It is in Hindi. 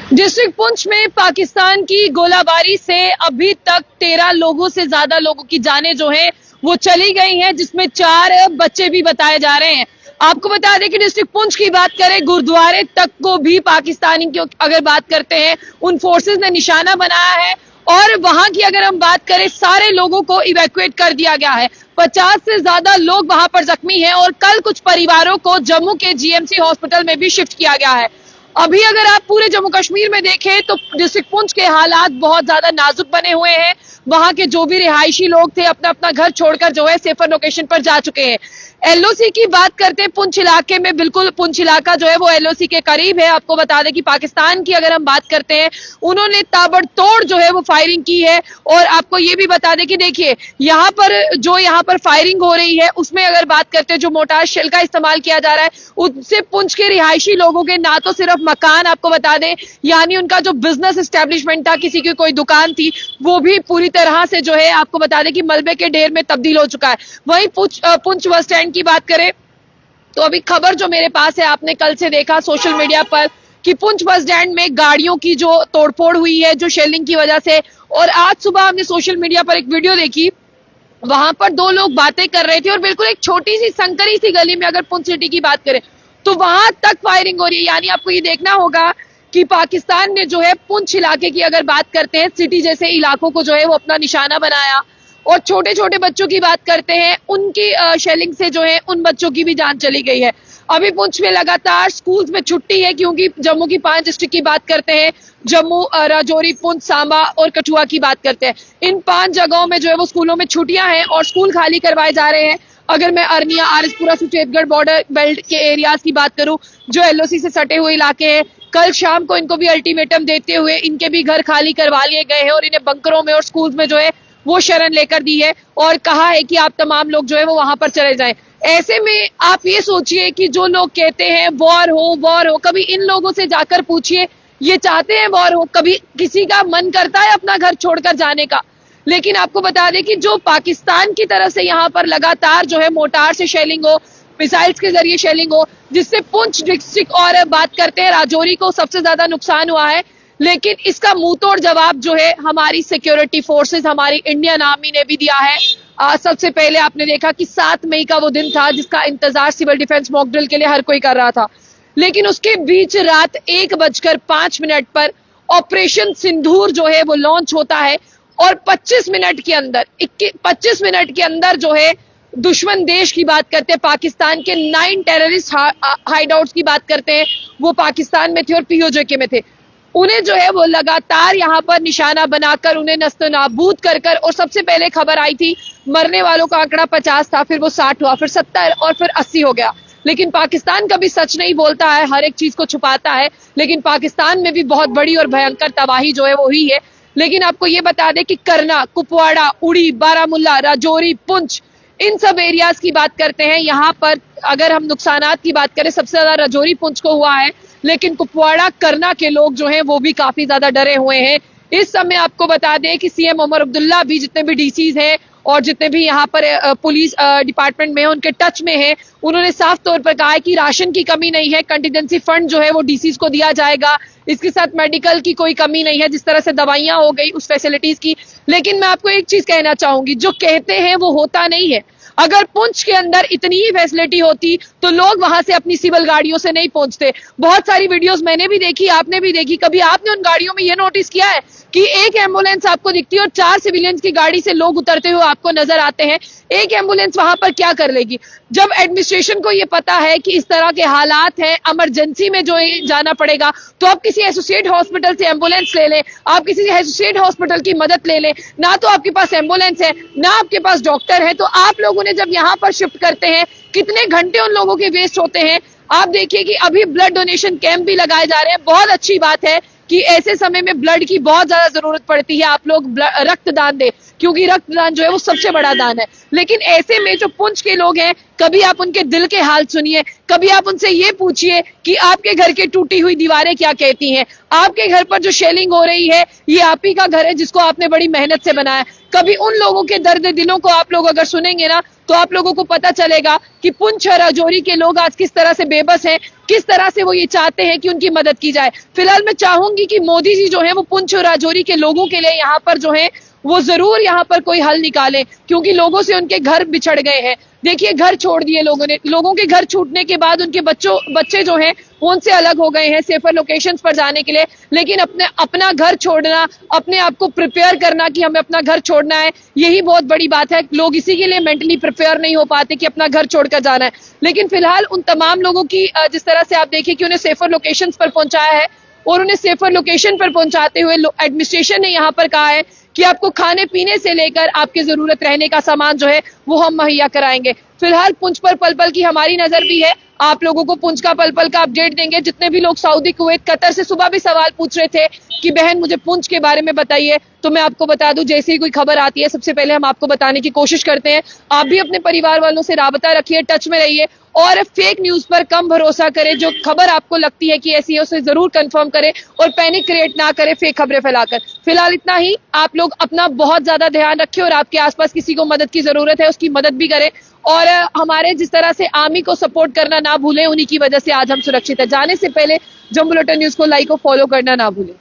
डिस्ट्रिक्ट पुंछ में पाकिस्तान की गोलाबारी से अभी तक 13 लोगों से ज्यादा लोगों की जानें जो है वो चली गई हैं, जिसमें 4 बच्चे भी बताए जा रहे हैं। आपको बता दें कि डिस्ट्रिक्ट पुंछ की बात करें, गुरुद्वारे तक को भी पाकिस्तानी की अगर बात करते हैं उन फोर्सेस ने निशाना बनाया है और वहां की अगर हम बात करें सारे लोगों को इवैक्यूएट कर दिया गया है। 50 से ज्यादा लोग वहां पर जख्मी हैं और कल कुछ परिवारों को जम्मू के जीएमसी हॉस्पिटल में भी शिफ्ट किया गया है। अभी अगर आप पूरे जम्मू कश्मीर में देखें तो डिस्ट्रिक्ट पुंछ के हालात बहुत ज्यादा नाजुक बने हुए हैं। वहां के जो भी रिहायशी लोग थे अपना अपना घर छोड़कर जो है सेफर लोकेशन पर जा चुके हैं। एलओसी की बात करते हैं, पुंछ इलाके में बिल्कुल पुंछ इलाका जो है वो एलओसी के करीब है। आपको बता दें कि पाकिस्तान की अगर हम बात करते हैं उन्होंने ताबड़तोड़ जो है वो फायरिंग की है। और आपको ये भी बता दें कि देखिए यहाँ पर फायरिंग हो रही है उसमें अगर बात करते हैं जो मोर्टार शेल का इस्तेमाल किया जा रहा है उससे पुंछ के रिहायशी लोगों के ना तो सिर्फ मकान, आपको बता दें यानी उनका जो बिजनेस एस्टेब्लिशमेंट था, किसी की कोई दुकान थी, वो भी पूरी तरह से जो है आपको बता दें कि मलबे के ढेर में तब्दील हो चुका है। वहीं पुंछ बस स्टैंड की बात करें तो अभी खबर जो मेरे पास है, आपने कल से देखा सोशल मीडिया पर कि पुंछ बस स्टैंड में गाड़ियों की जो तोड़फोड़ हुई है जो शेलिंग की वजह से। और आज सुबह हमने सोशल मीडिया पर एक वीडियो देखी, वहां पर 2 लोग बातें कर रहे थे और बिल्कुल एक छोटी सी संकरी सी गली में अगर पुंछ सिटी की बात करें तो वहां तक फायरिंग हो रही है। यानी आपको ये देखना होगा कि पाकिस्तान ने जो है पुंछ इलाके की अगर बात करते हैं, सिटी जैसे इलाकों को जो है वो अपना निशाना बनाया। और छोटे छोटे बच्चों की बात करते हैं, उनकी शेलिंग से जो है उन बच्चों की भी जान चली गई है। अभी पुंछ में लगातार स्कूल्स में छुट्टी है क्योंकि जम्मू की 5 डिस्ट्रिक्ट की बात करते हैं, जम्मू, राजौरी, पुंछ, सांबा और कठुआ की बात करते हैं, इन 5 जगहों में जो है वो स्कूलों में छुट्टियां हैं और स्कूल खाली करवाए जा रहे हैं। अगर मैं अरनिया, आरएसपुरा, सुचेतगढ़ बॉर्डर बेल्ट के एरियाज की बात करूं जो एलओसी से सटे हुए इलाके हैं, कल शाम को इनको भी अल्टीमेटम देते हुए इनके भी घर खाली करवा लिए गए हैं और इन्हें बंकरों में और स्कूल्स में जो है वो शरण लेकर दी है और कहा है कि आप तमाम लोग जो है वो वहां पर चले जाएं। ऐसे में आप ये सोचिए कि जो लोग कहते हैं वॉर हो, कभी इन लोगों से जाकर पूछिए ये चाहते हैं वॉर हो? कभी किसी का मन करता है अपना घर छोड़कर जाने का? लेकिन आपको बता दें कि जो पाकिस्तान की तरफ से यहाँ पर लगातार जो है मोर्टार से शेलिंग हो, मिसाइल्स के जरिए शेलिंग हो, जिससे पुंछ डिस्ट्रिक्ट और बात करते हैं राजौरी को सबसे ज्यादा नुकसान हुआ है। लेकिन इसका मुंहतोड़ जवाब जो है हमारी सिक्योरिटी फोर्सेस, हमारी इंडियन आर्मी ने भी दिया है। सबसे पहले आपने देखा कि 7 मई का वो दिन था जिसका इंतजार सिविल डिफेंस मॉक ड्रिल के लिए हर कोई कर रहा था, लेकिन उसके बीच रात 1:05 पर ऑपरेशन सिंदूर जो है वो लॉन्च होता है और 25 मिनट के अंदर जो है दुश्मन देश की बात करते हैं, पाकिस्तान के 9 टेररिस्ट हाइडआउट्स की बात करते हैं, वो पाकिस्तान में थे और पीओजे में थे। उन्हें जो है वो लगातार यहाँ पर निशाना बनाकर उन्हें नस्तनाबूद कर और सबसे पहले खबर आई थी मरने वालों का आंकड़ा 50 था, फिर वो 60 हुआ, फिर 70 और फिर 80 हो गया। लेकिन पाकिस्तान कभी सच नहीं बोलता है, हर एक चीज को छुपाता है। लेकिन पाकिस्तान में भी बहुत बड़ी और भयंकर तबाही जो है वो हुई है। लेकिन आपको ये बता दें कि करना, कुपवाड़ा, उड़ी, बारामुल्ला, राजौरी, पुंछ, इन सब एरियाज की बात करते हैं। यहाँ पर अगर हम नुकसानात की बात करें सबसे ज्यादा राजौरी, पुंछ को हुआ है, लेकिन कुपवाड़ा, करना के लोग जो हैं वो भी काफी ज्यादा डरे हुए हैं। इस समय आपको बता दें कि सीएम उमर अब्दुल्ला भी जितने भी डीसीज हैं और जितने भी यहाँ पर पुलिस डिपार्टमेंट में है उनके टच में है, उन्होंने साफ तौर पर कहा है कि राशन की कमी नहीं है, कंटीजेंसी फंड जो है वो डीसीज को दिया जाएगा, इसके साथ मेडिकल की कोई कमी नहीं है, जिस तरह से दवाइयां हो गई उस फैसिलिटीज की। लेकिन मैं आपको एक चीज कहना चाहूंगी, जो कहते हैं वो होता नहीं है। अगर पुंछ के अंदर इतनी ही फैसिलिटी होती तो लोग वहां से अपनी सिविल गाड़ियों से नहीं पहुंचते। बहुत सारी वीडियोस मैंने भी देखी, आपने भी देखी, कभी आपने उन गाड़ियों में ये नोटिस किया है कि एक एम्बुलेंस आपको दिखती है और 4 सिविलियंस की गाड़ी से लोग उतरते हुए आपको नजर आते हैं? एक एम्बुलेंस वहां पर क्या कर लेगी? जब एडमिनिस्ट्रेशन को ये पता है कि इस तरह के हालात हैं, इमरजेंसी में जो जाना पड़ेगा, तो आप किसी एसोसिएट हॉस्पिटल से एम्बुलेंस ले लें, आप किसी एसोसिएट हॉस्पिटल की मदद ले लें। ना तो आपके पास एम्बुलेंस है, ना आपके पास डॉक्टर है, तो आप लोगों ने जब यहाँ पर शिफ्ट करते हैं कितने घंटे उन लोगों के वेस्ट होते हैं। आप देखिए कि अभी ब्लड डोनेशन कैंप भी लगाए जा रहे हैं। बहुत अच्छी बात है कि ऐसे समय में ब्लड की बहुत ज्यादा जरूरत पड़ती है, आप लोग रक्तदान दें, क्योंकि रक्तदान जो है वो सबसे बड़ा दान है। लेकिन ऐसे में जो पुंछ के लोग हैं, कभी आप उनके दिल के हाल सुनिए, कभी आप उनसे ये पूछिए कि आपके घर की टूटी हुई दीवारें क्या कहती हैं, आपके घर पर जो शेलिंग हो रही है ये आप ही का घर है जिसको आपने बड़ी मेहनत से बनाया। कभी उन लोगों के दर्द दिलों को आप लोग अगर सुनेंगे ना, तो आप लोगों को पता चलेगा कि पुंछ और राजौरी के लोग आज किस तरह से बेबस हैं, किस तरह से वो ये चाहते हैं कि उनकी मदद की जाए। फिलहाल मैं चाहूंगी कि मोदी जी जो है वो पुंछ और राजौरी के लोगों के लिए यहाँ पर जो है वो जरूर यहाँ पर कोई हल निकाले, क्योंकि लोगों से उनके घर बिछड़ गए हैं। देखिए, घर छोड़ दिए लोगों ने, लोगों के घर छूटने के बाद उनके बच्चे जो हैं वो उनसे अलग हो गए हैं सेफर लोकेशंस पर जाने के लिए। लेकिन अपना घर छोड़ना, अपने आप को प्रिपेयर करना कि हमें अपना घर छोड़ना है, यही बहुत बड़ी बात है। लोग इसी के लिए मेंटली प्रिपेयर नहीं हो पाते कि अपना घर छोड़कर जाना है। लेकिन फिलहाल उन तमाम लोगों की जिस तरह से आप देखिए कि उन्हें सेफर लोकेशंस पर पहुंचाया है, और उन्हें सेफर लोकेशन पर पहुंचाते हुए एडमिनिस्ट्रेशन ने यहाँ पर कहा है कि आपको खाने पीने से लेकर आपके जरूरत रहने का सामान जो है वो हम मुहैया कराएंगे। फिलहाल पुंछ पर पल पल की हमारी नजर भी है, आप लोगों को पुंछ का पल पल का अपडेट देंगे। जितने भी लोग सऊदी, कुवैत, कतर से सुबह भी सवाल पूछ रहे थे कि बहन मुझे पुंछ के बारे में बताइए, तो मैं आपको बता दूं, जैसे ही कोई खबर आती है सबसे पहले हम आपको बताने की कोशिश करते हैं। आप भी अपने परिवार वालों से राबता रखिए, टच में रहिए, और फेक न्यूज पर कम भरोसा करें। जो खबर आपको लगती है कि ऐसी है उसे जरूर कंफर्म करें, और पैनिक क्रिएट ना करें फेक खबरें फैलाकर। फिलहाल इतना ही, आप लोग अपना बहुत ज्यादा ध्यान रखें, और आपके आसपास किसी को मदद की जरूरत है उसकी मदद भी करें, और हमारे जिस तरह से आर्मी को सपोर्ट करना ना भूलें, उन्हीं की वजह से आज हम सुरक्षित है। जाने से पहले जंग बुलेटिन न्यूज को लाइक और फॉलो करना ना भूलें।